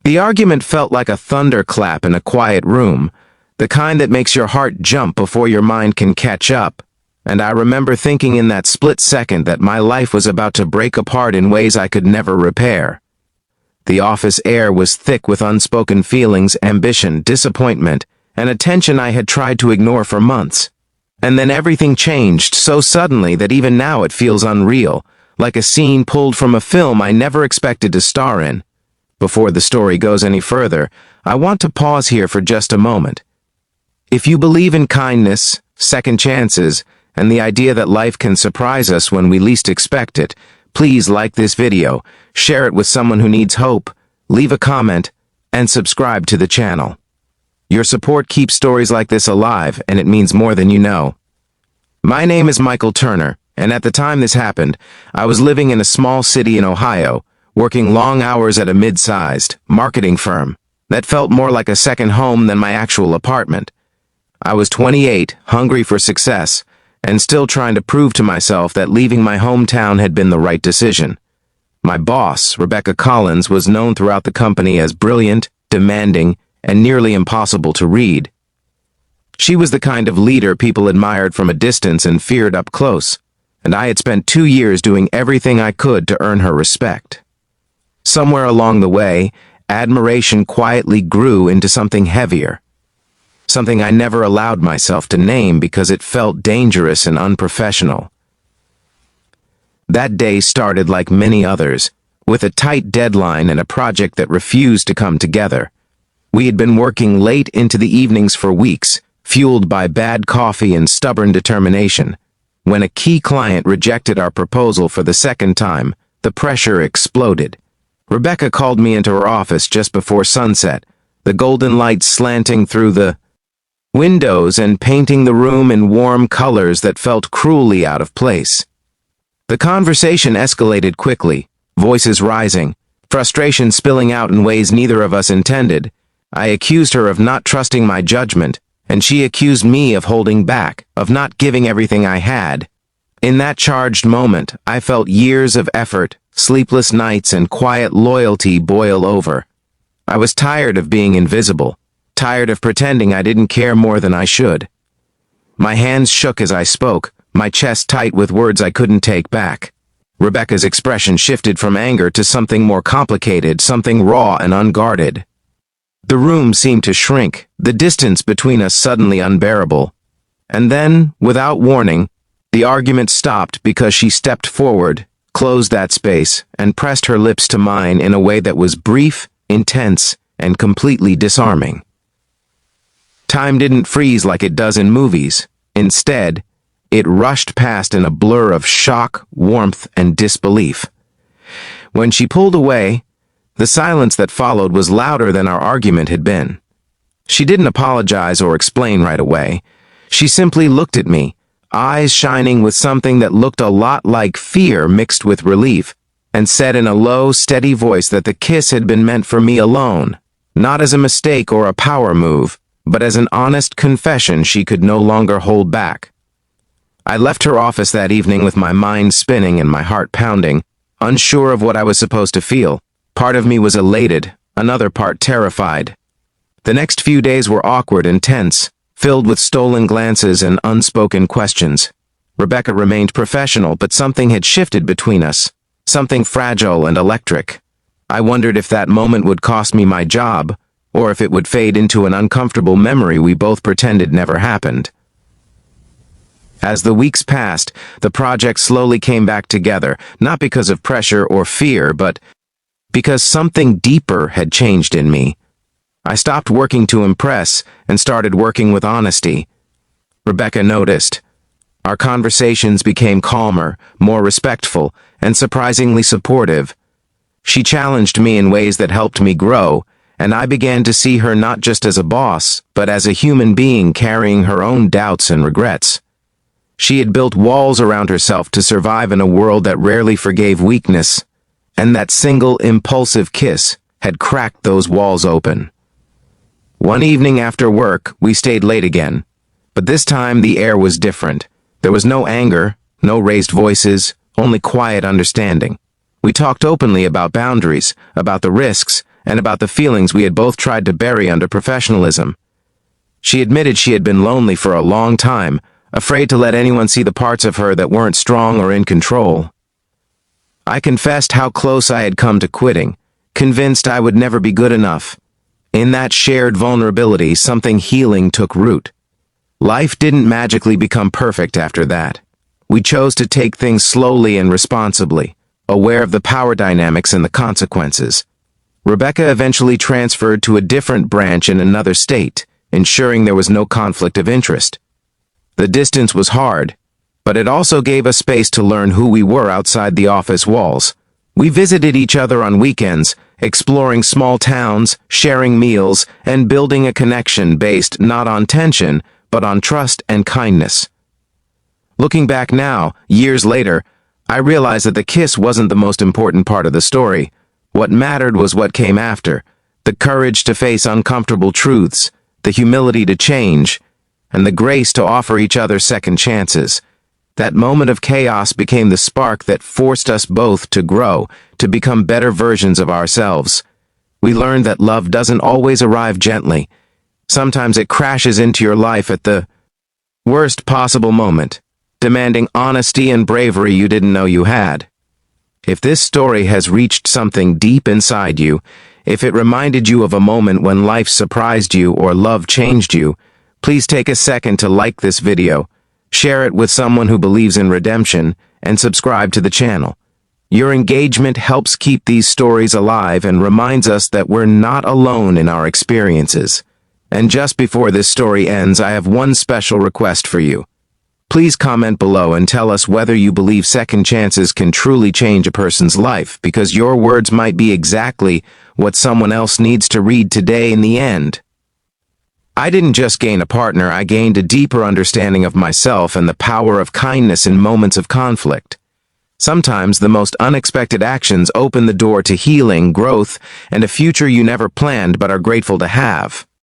The argument felt like a thunderclap in a quiet room, the kind that makes your heart jump before your mind can catch up. And I remember thinking in that split second that my life was about to break apart in ways I could never repair. The office air was thick with unspoken feelings, ambition, disappointment, and a tension I had tried to ignore for months. And then everything changed so suddenly that even now it feels unreal, like a scene pulled from a film I never expected to star in. Before the story goes any further, I want to pause here for just a moment. If you believe in kindness, second chances, and the idea that life can surprise us when we least expect it, please like this video, share it with someone who needs hope, leave a comment, and subscribe to the channel. Your support keeps stories like this alive, and it means more than you know. My name is Michael Turner, and at the time this happened, I was living in a small city in Ohio, working long hours at a mid-sized marketing firm that felt more like a second home than my actual apartment. I was 28, hungry for success, and still trying to prove to myself that leaving my hometown had been the right decision. My boss, Rebecca Collins, was known throughout the company as brilliant, demanding, and nearly impossible to read. She was the kind of leader people admired from a distance and feared up close, and I had spent 2 years doing everything I could to earn her respect. Somewhere along the way, admiration quietly grew into something heavier. Something I never allowed myself to name because it felt dangerous and unprofessional. That day started like many others, with a tight deadline and a project that refused to come together. We had been working late into the evenings for weeks, fueled by bad coffee and stubborn determination. When a key client rejected our proposal for the second time, the pressure exploded. Rebecca called me into her office just before sunset, the golden light slanting through the windows and painting the room in warm colors that felt cruelly out of place. The conversation escalated quickly, voices rising, frustration spilling out in ways neither of us intended. I accused her of not trusting my judgment, and she accused me of holding back, of not giving everything I had. In that charged moment, I felt years of effort, sleepless nights, and quiet loyalty boil over. I was tired of being invisible, tired of pretending I didn't care more than I should. My hands shook as I spoke, my chest tight with words I couldn't take back. Rebecca's expression shifted from anger to something more complicated, something raw and unguarded. The room seemed to shrink, the distance between us suddenly unbearable. And then, without warning, the argument stopped because she stepped forward, closed that space, and pressed her lips to mine in a way that was brief, intense, and completely disarming. Time didn't freeze like it does in movies. Instead, it rushed past in a blur of shock, warmth, and disbelief. When she pulled away, the silence that followed was louder than our argument had been. She didn't apologize or explain right away. She simply looked at me, eyes shining with something that looked a lot like fear mixed with relief, and said in a low, steady voice that the kiss had been meant for me alone, not as a mistake or a power move, but as an honest confession she could no longer hold back. I left her office that evening with my mind spinning and my heart pounding, unsure of what I was supposed to feel. Part of me was elated, another part terrified. The next few days were awkward and tense, filled with stolen glances and unspoken questions. Rebecca remained professional, but something had shifted between us, something fragile and electric. I wondered if that moment would cost me my job, or if it would fade into an uncomfortable memory we both pretended never happened. As the weeks passed, the project slowly came back together, not because of pressure or fear, but because something deeper had changed in me. I stopped working to impress and started working with honesty. Rebecca noticed. Our conversations became calmer, more respectful, and surprisingly supportive. She challenged me in ways that helped me grow, and I began to see her not just as a boss, but as a human being carrying her own doubts and regrets. She had built walls around herself to survive in a world that rarely forgave weakness, and that single impulsive kiss had cracked those walls open. One evening after work, we stayed late again, but this time the air was different. There was no anger, no raised voices, only quiet understanding. We talked openly about boundaries, about the risks, and about the feelings we had both tried to bury under professionalism. She admitted she had been lonely for a long time, afraid to let anyone see the parts of her that weren't strong or in control. I confessed how close I had come to quitting, convinced I would never be good enough. In that shared vulnerability, something healing took root. Life didn't magically become perfect after that. We chose to take things slowly and responsibly, aware of the power dynamics and the consequences. Rebecca eventually transferred to a different branch in another state, ensuring there was no conflict of interest. The distance was hard, but it also gave us space to learn who we were outside the office walls. We visited each other on weekends, exploring small towns, sharing meals, and building a connection based not on tension, but on trust and kindness. Looking back now, years later, I realized that the kiss wasn't the most important part of the story. What mattered was what came after: the courage to face uncomfortable truths, the humility to change, and the grace to offer each other second chances. That moment of chaos became the spark that forced us both to grow, to become better versions of ourselves. We learned that love doesn't always arrive gently. Sometimes it crashes into your life at the worst possible moment, demanding honesty and bravery you didn't know you had. If this story has reached something deep inside you, if it reminded you of a moment when life surprised you or love changed you, please take a second to like this video, share it with someone who believes in redemption, and subscribe to the channel. Your engagement helps keep these stories alive and reminds us that we're not alone in our experiences. And just before this story ends, I have one special request for you. Please comment below and tell us whether you believe second chances can truly change a person's life, because your words might be exactly what someone else needs to read today in the end. I didn't just gain a partner, I gained a deeper understanding of myself and the power of kindness in moments of conflict. Sometimes the most unexpected actions open the door to healing, growth, and a future you never planned but are grateful to have.